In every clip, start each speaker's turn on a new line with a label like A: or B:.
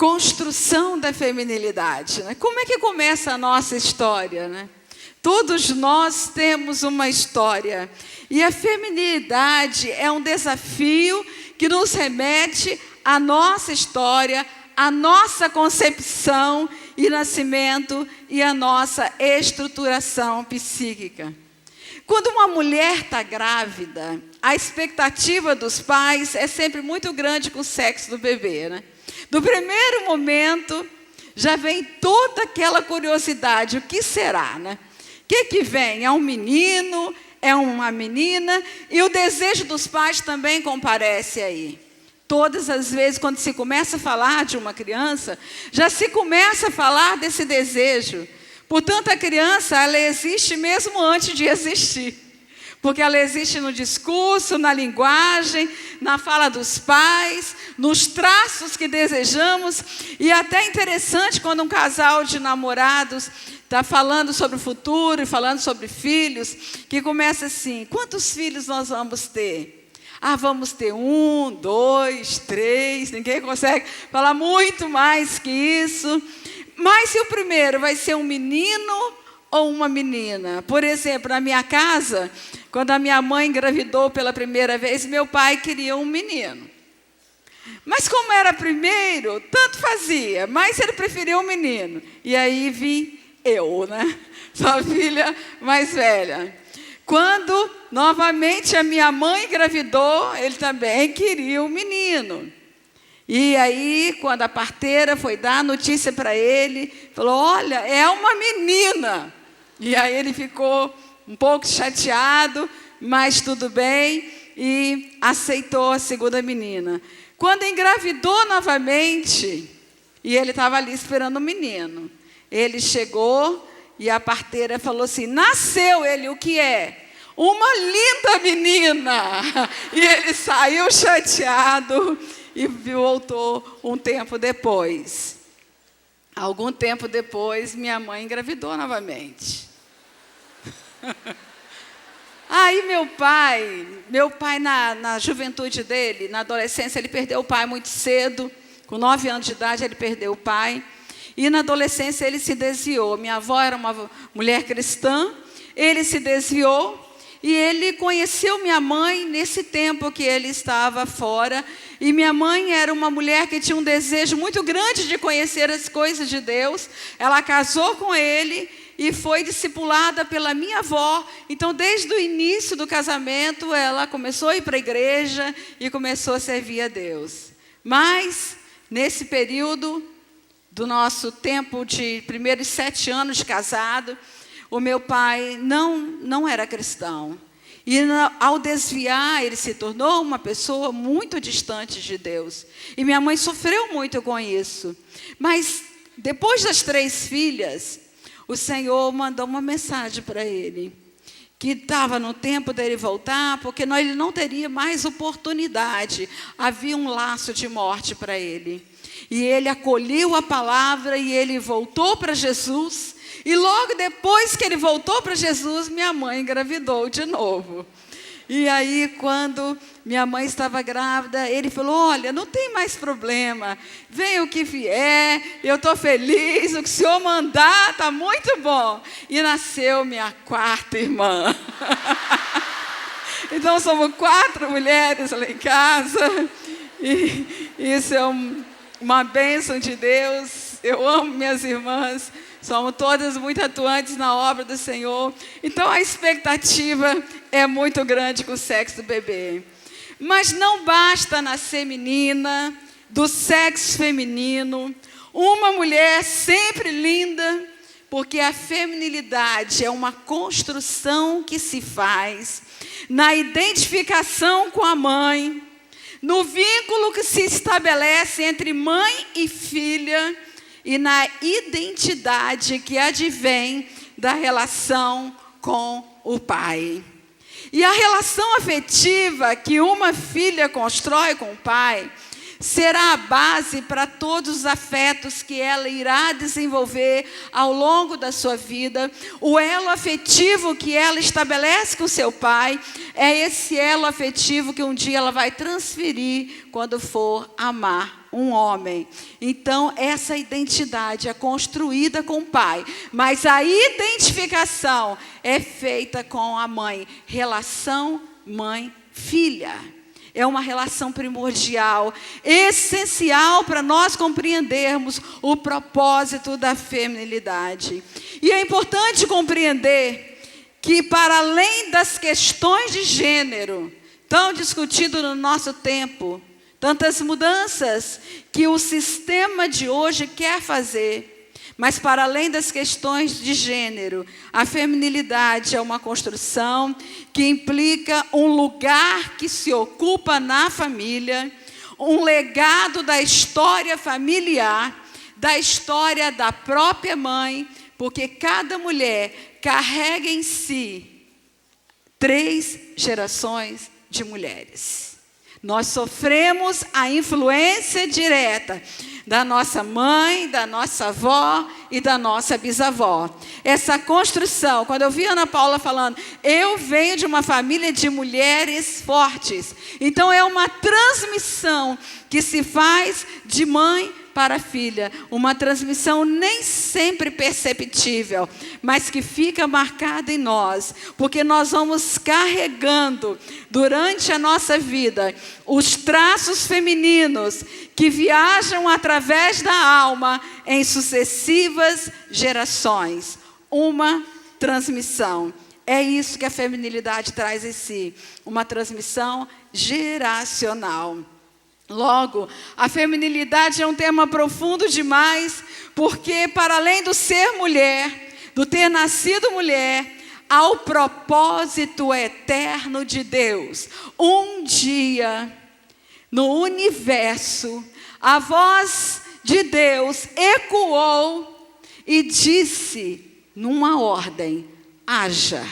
A: construção da feminilidade, né? Como é que começa a nossa história, né? Todos nós temos uma história. E a feminilidade é um desafio que nos remete à nossa história, à nossa concepção e nascimento e à nossa estruturação psíquica. Quando uma mulher está grávida, a expectativa dos pais é sempre muito grande com o sexo do bebê, né? No primeiro momento, já vem toda aquela curiosidade, o que será, né? O que vem? É um menino? É uma menina? E o desejo dos pais também comparece aí. Todas as vezes, quando se começa a falar de uma criança, já se começa a falar desse desejo. Portanto, a criança, ela existe mesmo antes de existir. Porque ela existe no discurso, na linguagem, na fala dos pais, nos traços que desejamos. E até interessante quando um casal de namorados está falando sobre o futuro e falando sobre filhos, que começa assim: quantos filhos nós vamos ter? Ah, vamos ter 1, 2, 3, ninguém consegue falar muito mais que isso. Mas se o primeiro vai ser um menino ou uma menina? Por exemplo, na minha casa, quando a minha mãe engravidou pela primeira vez, meu pai queria um menino. Mas como era primeiro, tanto fazia, mas ele preferiu um menino. E aí vim eu, né? Sua filha mais velha. Quando novamente a minha mãe engravidou, ele também queria um menino. E aí, quando a parteira foi dar a notícia para ele, falou: olha, é uma menina. E aí ele ficou um pouco chateado, mas tudo bem, e aceitou a segunda menina. Quando engravidou novamente, e ele estava ali esperando o menino, ele chegou e a parteira falou assim: nasceu. Ele: o que é? Uma linda menina. E ele saiu chateado e voltou um tempo depois. Algum tempo depois, minha mãe engravidou novamente. Aí meu pai na juventude dele, na adolescência, ele perdeu o pai muito cedo. Com 9 anos de idade, ele perdeu o pai. E na adolescência, ele se desviou. Minha avó era uma mulher cristã. Ele se desviou. E ele conheceu minha mãe nesse tempo que ele estava fora. E minha mãe era uma mulher que tinha um desejo muito grande de conhecer as coisas de Deus. Ela casou com ele e foi discipulada pela minha avó. Então, desde o início do casamento, ela começou a ir para a igreja e começou a servir a Deus. Mas, nesse período do nosso tempo de primeiros 7 anos de casado, o meu pai não era cristão. E ao desviar, ele se tornou uma pessoa muito distante de Deus. E minha mãe sofreu muito com isso. Mas, depois das 3 filhas, o Senhor mandou uma mensagem para ele, que estava no tempo dele voltar, porque ele não teria mais oportunidade. Havia um laço de morte para ele. E ele acolheu a palavra e ele voltou para Jesus. E logo depois que ele voltou para Jesus, minha mãe engravidou de novo. E aí, quando minha mãe estava grávida, ele falou: olha, não tem mais problema, venha o que vier, eu estou feliz, o que o Senhor mandar está muito bom. E nasceu minha 4ª irmã. Então, somos 4 mulheres lá em casa, e isso é uma bênção de Deus. Eu amo minhas irmãs. Somos todas muito atuantes na obra do Senhor. Então, a expectativa é muito grande com o sexo do bebê. Mas não basta nascer menina, do sexo feminino. Uma mulher sempre linda, porque a feminilidade é uma construção que se faz na identificação com a mãe, no vínculo que se estabelece entre mãe e filha, e na identidade que advém da relação com o pai. E a relação afetiva que uma filha constrói com o pai será a base para todos os afetos que ela irá desenvolver ao longo da sua vida. O elo afetivo que ela estabelece com seu pai é esse elo afetivo que um dia ela vai transferir quando for amar um homem. Então, essa identidade é construída com o pai, mas a identificação é feita com a mãe. Relação mãe-filha. É uma relação primordial, essencial para nós compreendermos o propósito da feminilidade. E é importante compreender que, para além das questões de gênero, tão discutido no nosso tempo, tantas mudanças que o sistema de hoje quer fazer, mas para além das questões de gênero, a feminilidade é uma construção que implica um lugar que se ocupa na família, um legado da história familiar, da história da própria mãe, porque cada mulher carrega em si 3 gerações de mulheres. Nós sofremos a influência direta da nossa mãe, da nossa avó e da nossa bisavó. Essa construção, quando eu vi a Ana Paula falando, eu venho de uma família de mulheres fortes. Então é uma transmissão que se faz de mãe para a filha, uma transmissão nem sempre perceptível, mas que fica marcada em nós, porque nós vamos carregando durante a nossa vida os traços femininos que viajam através da alma em sucessivas gerações. Uma transmissão. É isso que a feminilidade traz em si, uma transmissão geracional. Logo, a feminilidade é um tema profundo demais, porque para além do ser mulher, do ter nascido mulher, há o propósito eterno de Deus. Um dia, no universo, a voz de Deus ecoou e disse, numa ordem, haja,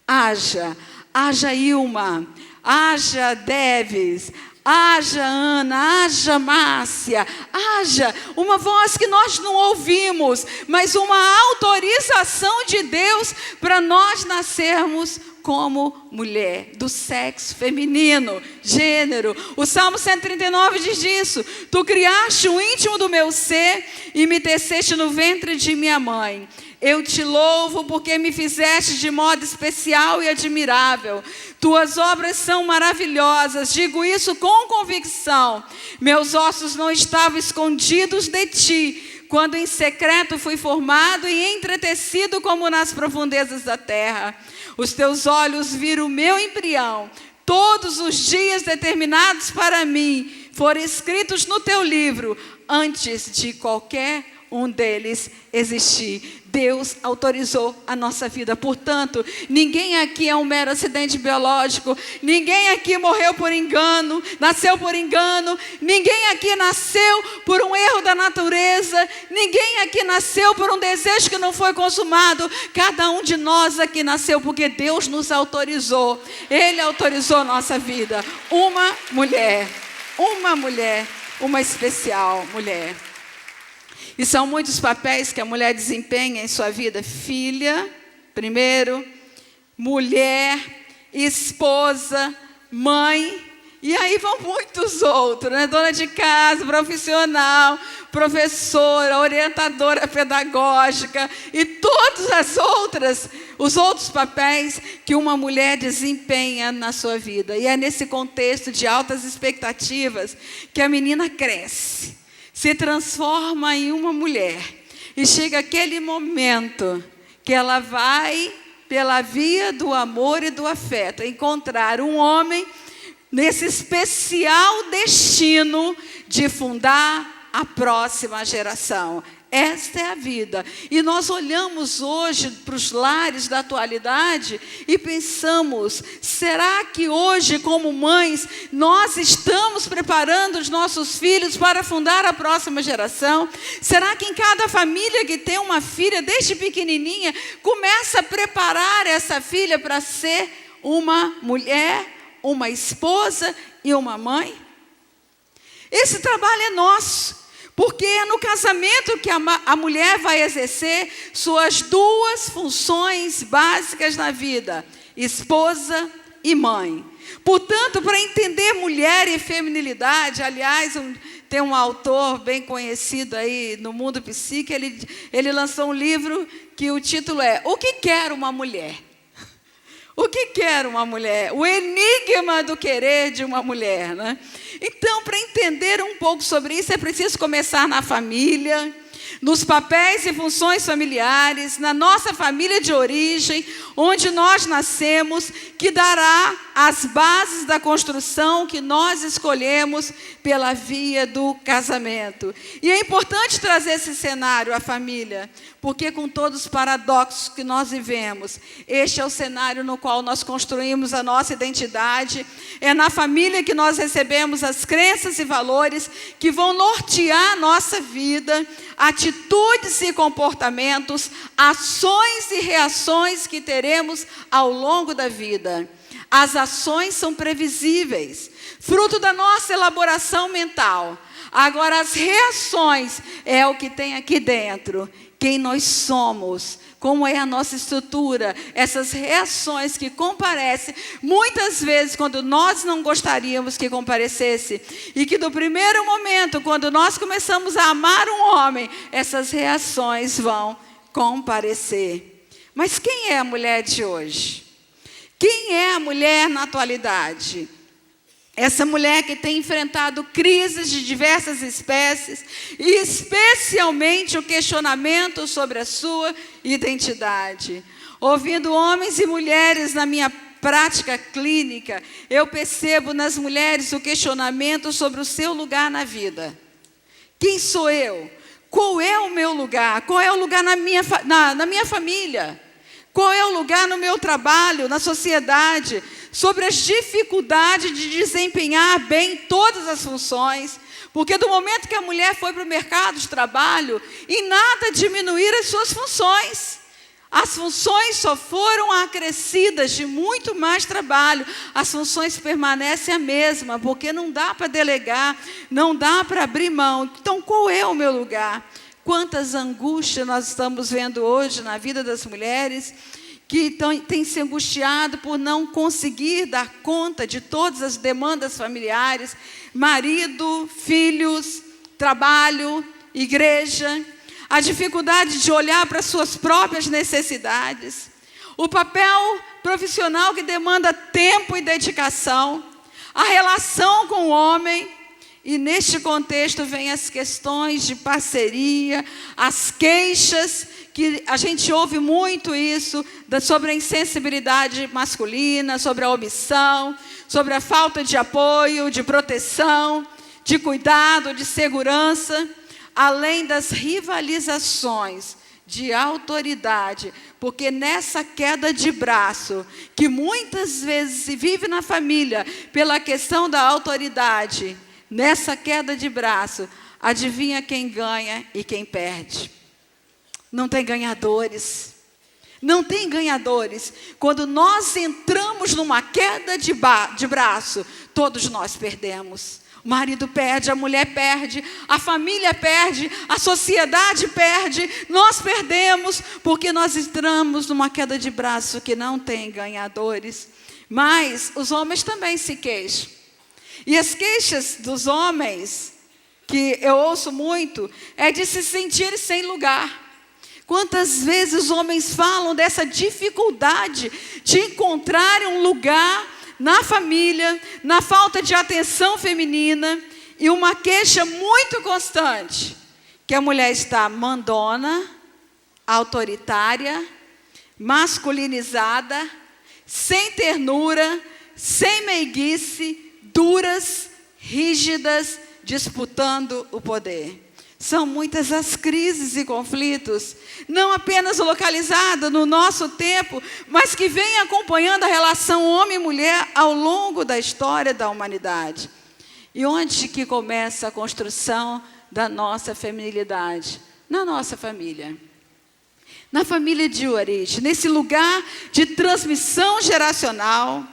A: haja, haja Ilma, haja Deves, haja Ana, haja Márcia, haja, uma voz que nós não ouvimos, mas uma autorização de Deus para nós nascermos como mulher, do sexo feminino, gênero. O Salmo 139 diz isso, tu criaste o íntimo do meu ser e me teceste no ventre de minha mãe. Eu te louvo porque me fizeste de modo especial e admirável. Tuas obras são maravilhosas, digo isso com convicção. Meus ossos não estavam escondidos de ti, quando em secreto fui formado e entretecido como nas profundezas da terra. Os teus olhos viram o meu embrião. Todos os dias determinados para mim foram escritos no teu livro, antes de qualquer um deles existir. Deus autorizou a nossa vida. Portanto, ninguém aqui é um mero acidente biológico. Ninguém aqui morreu por engano, nasceu por engano. Ninguém aqui nasceu por um erro da natureza. Ninguém aqui nasceu por um desejo que não foi consumado. Cada um de nós aqui nasceu porque Deus nos autorizou. Ele autorizou a nossa vida. Uma mulher, uma especial mulher. E são muitos papéis que a mulher desempenha em sua vida. Filha, primeiro, mulher, esposa, mãe, e aí vão muitos outros, né? Dona de casa, profissional, professora, orientadora pedagógica e todas os outros papéis que uma mulher desempenha na sua vida. E é nesse contexto de altas expectativas que a menina cresce, se transforma em uma mulher e chega aquele momento que ela vai, pela via do amor e do afeto, encontrar um homem nesse especial destino de fundar a próxima geração. Esta é a vida. E nós olhamos hoje para os lares da atualidade e pensamos, será que hoje, como mães, nós estamos preparando os nossos filhos para fundar a próxima geração? Será que em cada família que tem uma filha, desde pequenininha, começa a preparar essa filha para ser uma mulher, uma esposa e uma mãe? Esse trabalho é nosso, porque é no casamento que a mulher vai exercer suas duas funções básicas na vida: esposa e mãe. Portanto, para entender mulher e feminilidade, aliás, tem um autor bem conhecido aí no mundo psíquico, ele lançou um livro que o título é O que quer uma mulher? O que quer uma mulher? O enigma do querer de uma mulher, né? Então, para entender um pouco sobre isso, é preciso começar na família, nos papéis e funções familiares, na nossa família de origem, onde nós nascemos, que dará as bases da construção que nós escolhemos pela via do casamento. E é importante trazer esse cenário à família, porque com todos os paradoxos que nós vivemos, este é o cenário no qual nós construímos a nossa identidade, é na família que nós recebemos as crenças e valores que vão nortear a nossa vida, atitudes e comportamentos, ações e reações que teremos ao longo da vida. As ações são previsíveis, fruto da nossa elaboração mental. Agora, as reações é o que tem aqui dentro. Quem nós somos, como é a nossa estrutura, essas reações que comparecem, muitas vezes quando nós não gostaríamos que comparecesse, e que no primeiro momento, quando nós começamos a amar um homem, essas reações vão comparecer. Mas quem é a mulher de hoje? Quem é a mulher na atualidade? Essa mulher que tem enfrentado crises de diversas espécies, e especialmente o questionamento sobre a sua identidade. Ouvindo homens e mulheres na minha prática clínica, eu percebo nas mulheres o questionamento sobre o seu lugar na vida. Quem sou eu? Qual é o meu lugar? Qual é o lugar na minha família? Qual é o lugar no meu trabalho, na sociedade? Sobre as dificuldades de desempenhar bem todas as funções, porque do momento que a mulher foi para o mercado de trabalho, em nada diminuir as suas funções. As funções só foram acrescidas de muito mais trabalho. As funções permanecem a mesma, porque não dá para delegar, não dá para abrir mão. Então, qual é o meu lugar? Quantas angústias nós estamos vendo hoje na vida das mulheres, que têm se angustiado por não conseguir dar conta de todas as demandas familiares, marido, filhos, trabalho, igreja, a dificuldade de olhar para suas próprias necessidades, o papel profissional que demanda tempo e dedicação, a relação com o homem. E neste contexto vem as questões de parceria, as queixas, que a gente ouve muito isso, sobre a insensibilidade masculina, sobre a omissão, sobre a falta de apoio, de proteção, de cuidado, de segurança, além das rivalizações de autoridade, porque nessa queda de braço, que muitas vezes se vive na família pela questão da autoridade, nessa queda de braço, adivinha quem ganha e quem perde? Não tem ganhadores. Não tem ganhadores. Quando nós entramos numa queda de braço, todos nós perdemos. O marido perde, a mulher perde, a família perde, a sociedade perde, nós perdemos, porque nós entramos numa queda de braço que não tem ganhadores. Mas os homens também se queixam. E as queixas dos homens, que eu ouço muito, é de se sentir sem lugar. Quantas vezes os homens falam dessa dificuldade de encontrar um lugar na família, na falta de atenção feminina, e uma queixa muito constante, que a mulher está mandona, autoritária, masculinizada, sem ternura, sem meiguice, duras, rígidas, disputando o poder. São muitas as crises e conflitos, não apenas localizadas no nosso tempo, mas que vêm acompanhando a relação homem e mulher ao longo da história da humanidade. E onde que começa a construção da nossa feminilidade? Na nossa família. Na família de origem, nesse lugar de transmissão geracional,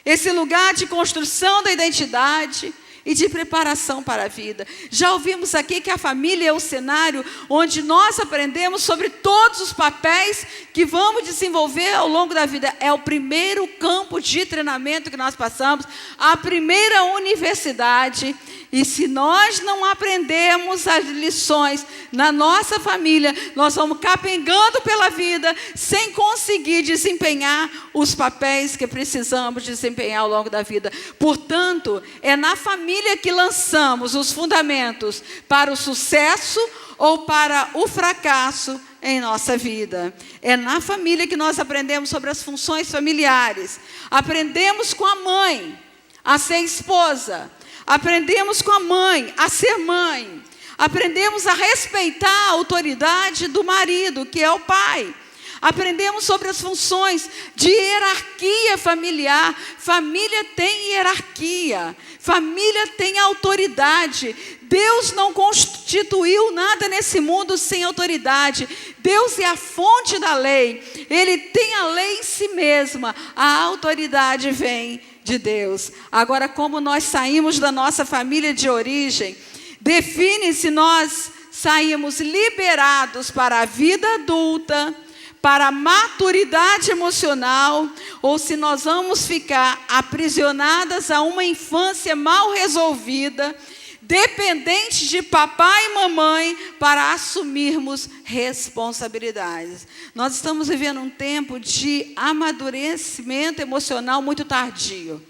A: esse lugar de construção da identidade, e de preparação para a vida. Já ouvimos aqui que a família é o cenário onde nós aprendemos sobre todos os papéis que vamos desenvolver ao longo da vida. É o primeiro campo de treinamento que nós passamos, a primeira universidade. E se nós não aprendemos as lições na nossa família, nós vamos capengando pela vida sem conseguir desempenhar os papéis que precisamos desempenhar ao longo da vida. Portanto, é na família que lançamos os fundamentos para o sucesso ou para o fracasso em nossa vida. É na família que nós aprendemos sobre as funções familiares. Aprendemos com a mãe a ser esposa. Aprendemos com a mãe a ser mãe. Aprendemos a respeitar a autoridade do marido, que é o pai. Aprendemos sobre as funções de hierarquia familiar. Família tem hierarquia. Família tem autoridade. Deus não constituiu nada nesse mundo sem autoridade. Deus é a fonte da lei. Ele tem a lei em si mesma. A autoridade vem de Deus. Agora, como nós saímos da nossa família de origem, define se nós saímos liberados para a vida adulta, para a maturidade emocional, ou se nós vamos ficar aprisionadas a uma infância mal resolvida, dependentes de papai e mamãe para assumirmos responsabilidades. Nós estamos vivendo um tempo de amadurecimento emocional muito tardio.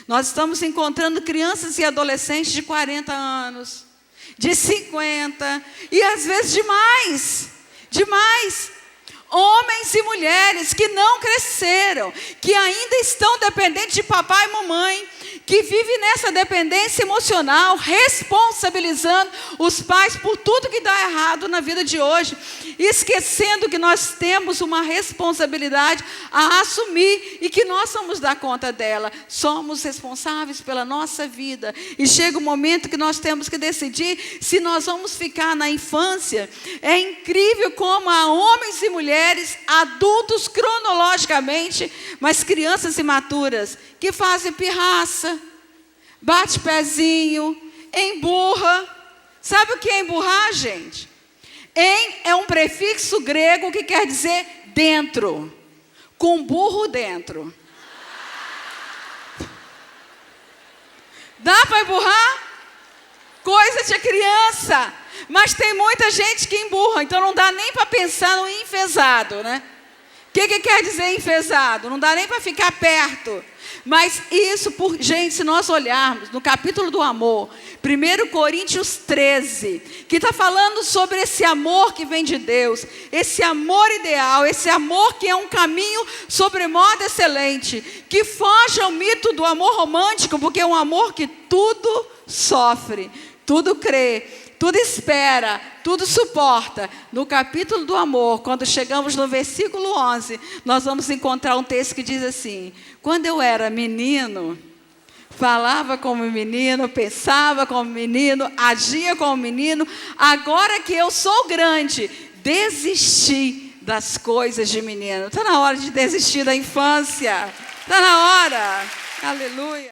A: Nós estamos encontrando crianças e adolescentes de 40 anos, de 50, e às vezes demais. Homens e mulheres que não cresceram, que ainda estão dependentes de papai e mamãe, que vivem nessa dependência emocional, responsabilizando os pais por tudo que dá errado na vida de hoje, esquecendo que nós temos uma responsabilidade a assumir e que nós vamos dar conta dela. Somos responsáveis pela nossa vida e chega o momento que nós temos que decidir se nós vamos ficar na infância. É incrível como há homens e mulheres, adultos cronologicamente, mas crianças imaturas, que fazem pirraça, bate pezinho, emburra. Sabe o que é emburrar, gente? É um prefixo grego que quer dizer dentro, com burro dentro. Dá para emburrar? Coisa de criança. Mas tem muita gente que emburra, então não dá nem para pensar no enfesado, né? O que quer dizer enfesado? Não dá nem para ficar perto. Mas isso, gente, se nós olharmos no capítulo do amor, 1 Coríntios 13, que está falando sobre esse amor que vem de Deus, esse amor ideal, esse amor que é um caminho sobremodo excelente, que foge ao mito do amor romântico, porque é um amor que tudo sofre, tudo crê, tudo espera, tudo suporta. No capítulo do amor, quando chegamos no versículo 11, nós vamos encontrar um texto que diz assim: quando eu era menino, falava como menino, pensava como menino, agia como menino. Agora que eu sou grande, desisti das coisas de menino. Está na hora de desistir da infância. Está na hora. Aleluia.